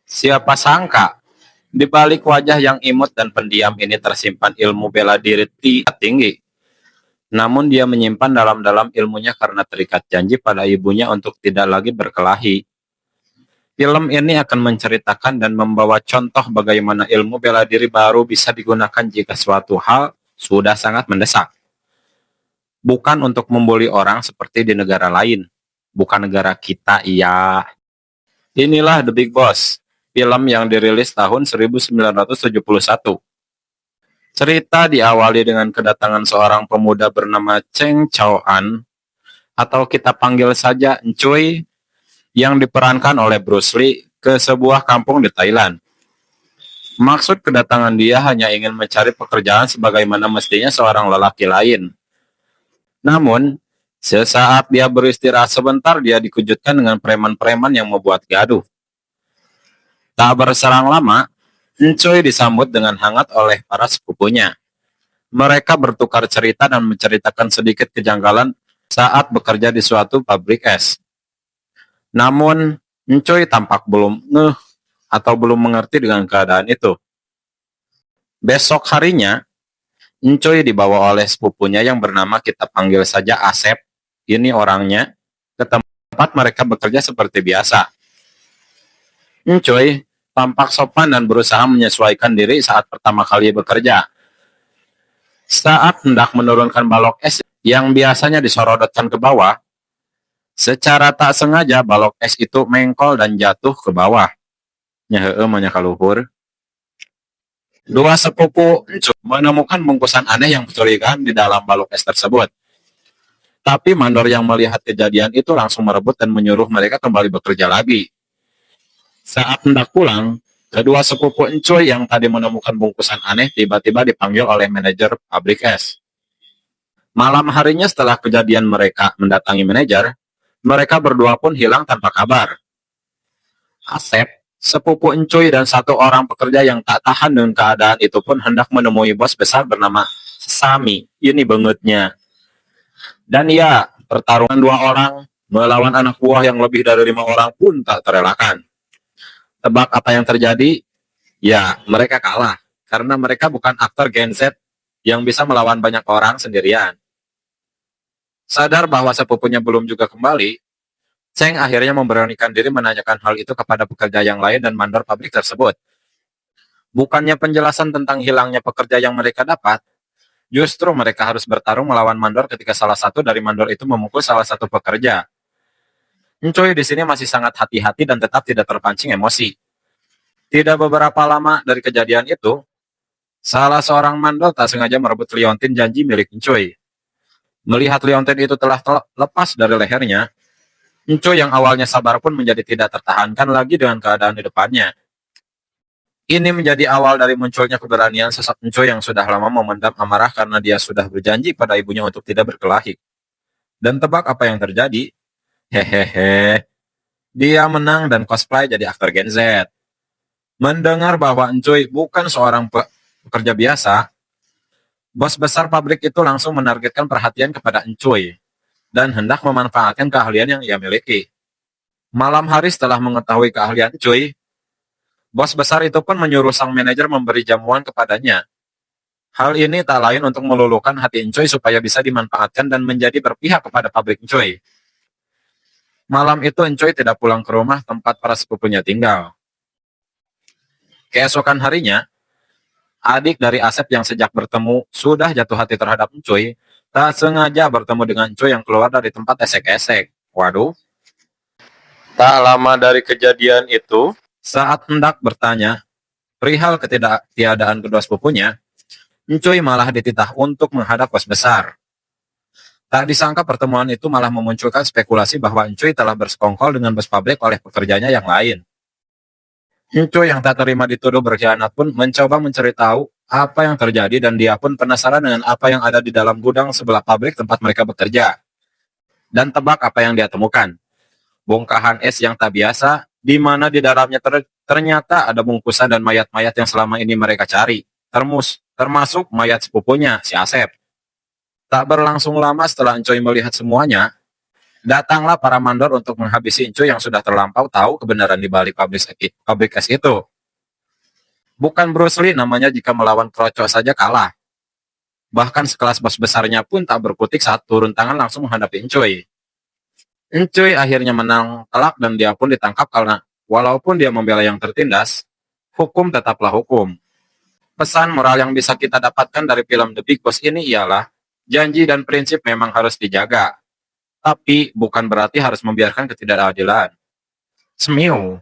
Siapa sangka, di balik wajah yang imut dan pendiam ini tersimpan ilmu bela diri tinggi. Namun dia menyimpan dalam-dalam ilmunya karena terikat janji pada ibunya untuk tidak lagi berkelahi. Film ini akan menceritakan dan membawa contoh bagaimana ilmu bela diri baru bisa digunakan jika suatu hal sudah sangat mendesak. Bukan untuk membuli orang seperti di negara lain. Bukan negara kita, iya. Inilah The Big Boss, film yang dirilis tahun 1971. Cerita diawali dengan kedatangan seorang pemuda bernama Cheng Chao-an, atau kita panggil saja Encuy, yang diperankan oleh Bruce Lee ke sebuah kampung di Thailand. Maksud kedatangan dia hanya ingin mencari pekerjaan sebagaimana mestinya seorang lelaki lain. Namun, sesaat dia beristirahat sebentar, dia dikejutkan dengan preman-preman yang membuat gaduh. Tak berserang lama, Encuy disambut dengan hangat oleh para sepupunya. Mereka bertukar cerita dan menceritakan sedikit kejanggalan saat bekerja di suatu pabrik es. Namun, Encuy tampak belum ngeh atau belum mengerti dengan keadaan itu. Besok harinya, Encuy dibawa oleh sepupunya yang bernama kita panggil saja Asep, ini orangnya, ke tempat mereka bekerja seperti biasa. Encuy tampak sopan dan berusaha menyesuaikan diri saat pertama kali bekerja. Saat hendak menurunkan balok es yang biasanya disorotkan ke bawah, secara tak sengaja balok es itu mengkol dan jatuh ke bawah. Nyaheum nya kaluhur. Dua sepupu menemukan bungkusan aneh yang mencurigakan di dalam balok es tersebut. Tapi mandor yang melihat kejadian itu langsung merebut dan menyuruh mereka kembali bekerja lagi. Saat hendak pulang, kedua sepupu Encuy yang tadi menemukan bungkusan aneh tiba-tiba dipanggil oleh manajer pabrik es. Malam harinya setelah kejadian mereka mendatangi manajer, mereka berdua pun hilang tanpa kabar. Asep, sepupu Encuy dan satu orang pekerja yang tak tahan dengan keadaan itu pun hendak menemui bos besar bernama Sami, ini bengetnya. Dan ya, pertarungan dua orang melawan anak buah yang lebih dari 5 orang pun tak terelakkan. Tebak apa yang terjadi? Ya, mereka kalah. Karena mereka bukan aktor Gen Z yang bisa melawan banyak orang sendirian. Sadar bahwa sepupunya belum juga kembali, Cheng akhirnya memberanikan diri menanyakan hal itu kepada pekerja yang lain dan mandor pabrik tersebut. Bukannya penjelasan tentang hilangnya pekerja yang mereka dapat, justru mereka harus bertarung melawan mandor ketika salah satu dari mandor itu memukul salah satu pekerja. Encuy di sini masih sangat hati-hati dan tetap tidak terpancing emosi. Tidak beberapa lama dari kejadian itu, salah seorang mandor tak sengaja merebut liontin janji milik Encuy. Melihat liontin itu telah lepas dari lehernya, Encuy yang awalnya sabar pun menjadi tidak tertahankan lagi dengan keadaan di depannya. Ini menjadi awal dari munculnya keberanian sosok Encuy yang sudah lama memendam amarah karena dia sudah berjanji pada ibunya untuk tidak berkelahi. Dan tebak apa yang terjadi? Hehehe. Dia menang dan cosplay jadi aktor Gen Z. Mendengar bahwa Encuy bukan seorang pekerja biasa, bos besar pabrik itu langsung menargetkan perhatian kepada Encuy dan hendak memanfaatkan keahlian yang ia miliki. Malam hari setelah mengetahui keahlian Encuy, bos besar itu pun menyuruh sang manajer memberi jamuan kepadanya. Hal ini tak lain untuk meluluhkan hati Encuy supaya bisa dimanfaatkan dan menjadi berpihak kepada pabrik Encuy. Malam itu Encuy tidak pulang ke rumah tempat para sepupunya tinggal. Keesokan harinya, adik dari Asep yang sejak bertemu sudah jatuh hati terhadap Encuy, tak sengaja bertemu dengan Encuy yang keluar dari tempat esek-esek. Waduh. Tak lama dari kejadian itu, saat hendak bertanya perihal ketiadaan kedua sepupunya, Encuy malah dititah untuk menghadap bos besar. Tak disangka pertemuan itu malah memunculkan spekulasi bahwa Encuy telah bersekongkol dengan bos pabrik oleh pekerjanya yang lain. Encuy yang tak terima dituduh berkhianat pun mencoba mencari tahu apa yang terjadi dan dia pun penasaran dengan apa yang ada di dalam gudang sebelah pabrik tempat mereka bekerja. Dan tebak apa yang dia temukan? Bongkahan es yang tak biasa, di mana di dalamnya ternyata ada bungkusan dan mayat-mayat yang selama ini mereka cari, termasuk mayat sepupunya, si Asep. Tak berlangsung lama setelah Encuy melihat semuanya, Datanglah para mandor untuk menghabisi Incuy yang sudah terlampau tahu kebenaran di balik public case itu. Bukan Bruce Lee namanya jika melawan Kroco saja kalah. Bahkan sekelas bos besarnya pun tak berkutik saat turun tangan langsung menghadapi Incuy. Incuy akhirnya menang telak dan dia pun ditangkap karena walaupun dia membela yang tertindas, hukum tetaplah hukum. Pesan moral yang bisa kita dapatkan dari film The Big Boss ini ialah janji dan prinsip memang harus dijaga, tapi bukan berarti harus membiarkan ketidakadilan. Semiu.